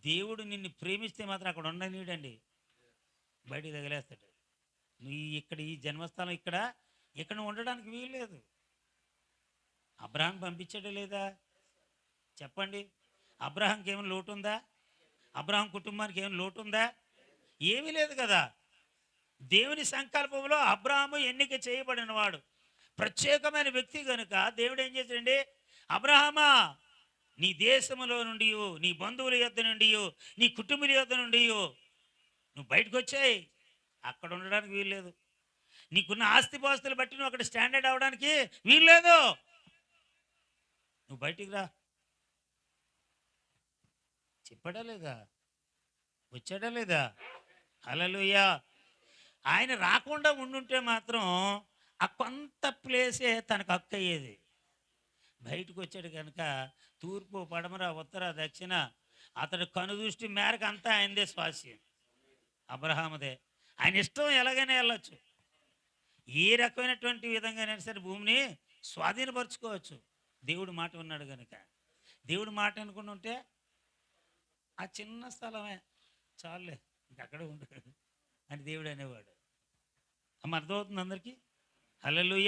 దేవుడు నిన్ను ప్రేమిస్తే మాత్రం అక్కడ ఉండనీయడండి, బయటికి తగిలేస్తాడు. నువ్వు ఇక్కడ ఈ జన్మస్థలం ఇక్కడ నువ్వు ఉండడానికి వీలు లేదు. అబ్రహాం పంపించాడా లేదా చెప్పండి? అబ్రహాంకి ఏమైనా లోటు ఉందా? అబ్రహాం కుటుంబానికి ఏమైనా లోటు ఉందా? ఏమీ లేదు కదా. దేవుని సంకల్పంలో అబ్రహాము ఎన్నిక చేయబడిన వాడు, ప్రత్యేకమైన వ్యక్తి కనుక దేవుడు ఏం చేశాడండి, అబ్రహామా నీ దేశములో నుండి, నీ బంధువుల యొద్ద నుండి, నీ కుటుంబీల యొద్ద నుండి నువ్వు బయటకు వచ్చాయి. అక్కడ ఉండడానికి వీల్లేదు. నీకున్న ఆస్తిపాస్తులు బట్టి నువ్వు అక్కడ స్టాండర్డ్ అవడానికి వీల్లేదు. నువ్వు బయటికి రా. చెప్పాడా లేదా? వచ్చాడా లేదా? హల్లెలూయా. ఆయన రాకుండా ఉండుంటే మాత్రం ఆ కొంత ప్లేసే తనకు హక్కు అయ్యేది. బయటకు వచ్చాడు కనుక తూర్పు, పడమర, ఉత్తర, దక్షిణ అతడు కనుదృష్టి మేరకు అంతా ఆయనదే స్వాస్యం, అబ్రహాముదే. ఆయన ఇష్టం ఎలాగైనా వెళ్ళొచ్చు, ఏ రకమైనటువంటి విధంగానైనా సరే భూమిని స్వాధీనపరచుకోవచ్చు. దేవుడు మాట ఉన్నాడు కనుక. దేవుడు మాట అనుకుని ఉంటే ఆ చిన్న స్థలమే చాలులే, ఇంకక్కడే ఉండు అని దేవుడు అనేవాడు. అర్థమవుతుంది అందరికీ? హల్లెలూయా.